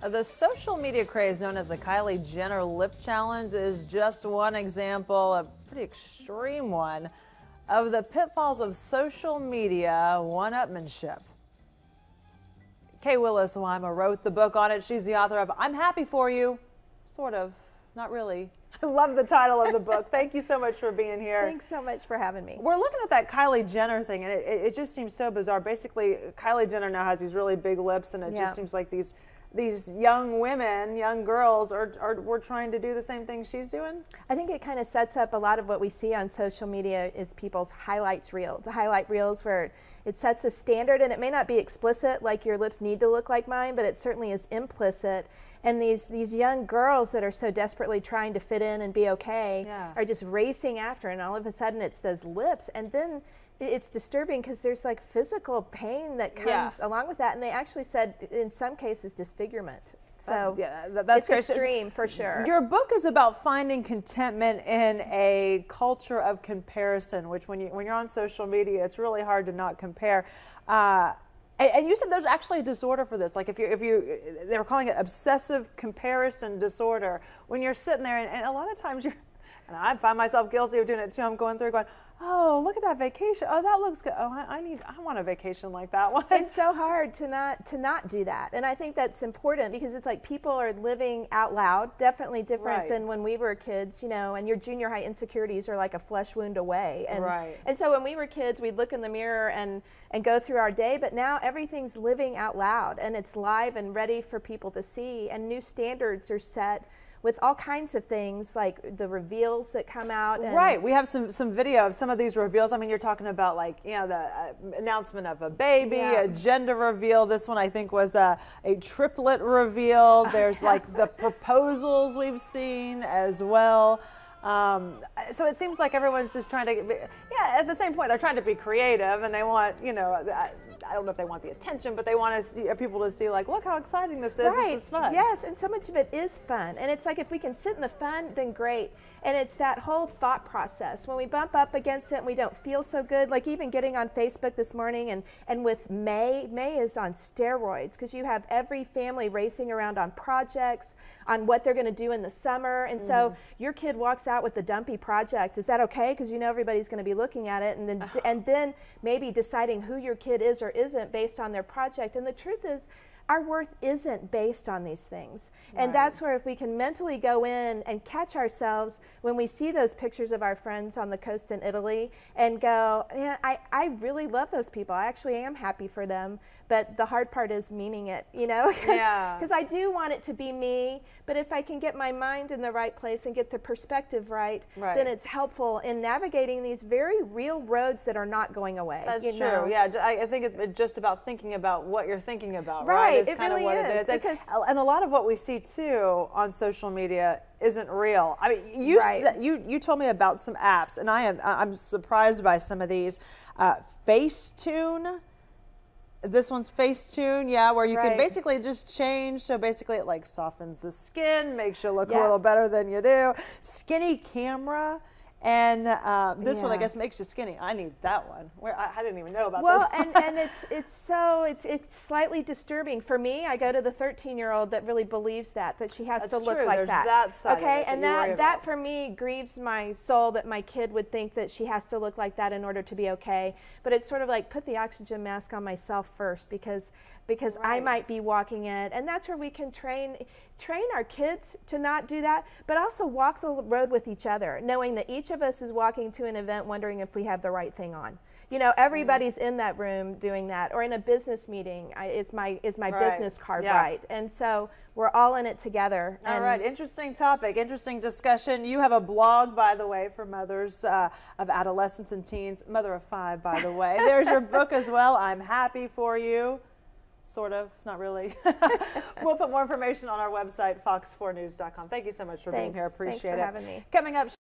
The social media craze known as the Kylie Jenner lip challenge is just one example, a pretty extreme one, of the pitfalls of social media one-upmanship. Kay Willis-Wyma wrote the book on it. She's the author of I'm Happy For You. Sort of, not really. I love the title of the book. Thank you so much for being here. Thanks so much for having me. We're looking at that Kylie Jenner thing, and it just seems so bizarre. Basically, Kylie Jenner now has these really big lips, and it just seems like these young women, young girls, we're trying to do the same thing she's doing. I think it kind of sets up a lot of what we see on social media is people's highlight reels where it sets a standard, and it may not be explicit like your lips need to look like mine, but it certainly is implicit. And these young girls that are so desperately trying to fit in and be okay are just racing after, and all of a sudden it's those lips, and then it's disturbing because there's like physical pain that comes along with that, and they actually said in some cases disfigurement. So that's extreme for sure. Your book is about finding contentment in a culture of comparison, which when you're on social media, it's really hard to not compare. And you said there's actually a disorder for this. Like they were calling it obsessive comparison disorder. When you're sitting there, and a lot of times and I find myself guilty of doing it too. I'm going through going, oh, look at that vacation. Oh, that looks good. Oh, I want a vacation like that one. It's so hard to not do that. And I think that's important because it's like people are living out loud, definitely different than when we were kids, you know, and your junior high insecurities are like a flesh wound away. And, and so when we were kids, we'd look in the mirror and go through our day, but now everything's living out loud and it's live and ready for people to see, and new standards are set with all kinds of things like the reveals that come out. And we have some video of some of these reveals. I mean, you're talking about like, you know, the announcement of a baby, a gender reveal. This one I think was a triplet reveal. There's like the proposals we've seen as well. So it seems like everyone's just trying to, at the same point, they're trying to be creative, and they want, you know, I don't know if they want the attention, but they want people to see, like, look how exciting this is. This is fun. Yes, and so much of it is fun. And it's like if we can sit in the fun, then great. And it's that whole thought process. When we bump up against it and we don't feel so good, like even getting on Facebook this morning and with May is on steroids because you have every family racing around on projects, on what they're going to do in the summer. And so your kid walks out with the dumpy project. Is that okay? Because you know everybody's going to be looking at it, and then maybe deciding who your kid is or isn't based on their project. And the truth is, our worth isn't based on these things. And that's where if we can mentally go in and catch ourselves when we see those pictures of our friends on the coast in Italy and go, yeah, I really love those people. I actually am happy for them. But the hard part is meaning it, you know, because I do want it to be me. But if I can get my mind in the right place and get the perspective right, then it's helpful in navigating these very real roads that are not going away. That's true. Yeah, I think it's just about thinking about what you're thinking about, right? It really is. And a lot of what we see too on social media isn't real. I mean, you told me about some apps, and I'm surprised by some of these. Facetune. This one's Facetune, where you can basically just change. So basically, it like softens the skin, makes you look a little better than you do. Skinny camera. And this one, I guess, makes you skinny. I need that one. I didn't even know about this. Well, and it's slightly disturbing for me. I go to the 13-year-old that really believes that she has to look like that. That side okay, of it and that for me grieves my soul that my kid would think that she has to look like that in order to be okay. But it's sort of like put the oxygen mask on myself first because I might be walking it, and that's where we can train our kids to not do that, but also walk the road with each other, knowing that each of us is walking to an event wondering if we have the right thing on. You know, everybody's in that room doing that, or in a business meeting, is my business card right? And so we're all in it together. All right, interesting topic, interesting discussion. You have a blog, by the way, for mothers of adolescents and teens, mother of 5, by the way. There's your book as well, I'm Happy For You. Sort of, not really. We'll put more information on our website, fox4news.com. Thank you so much for being here. Appreciate it. Thanks for having me. Coming up.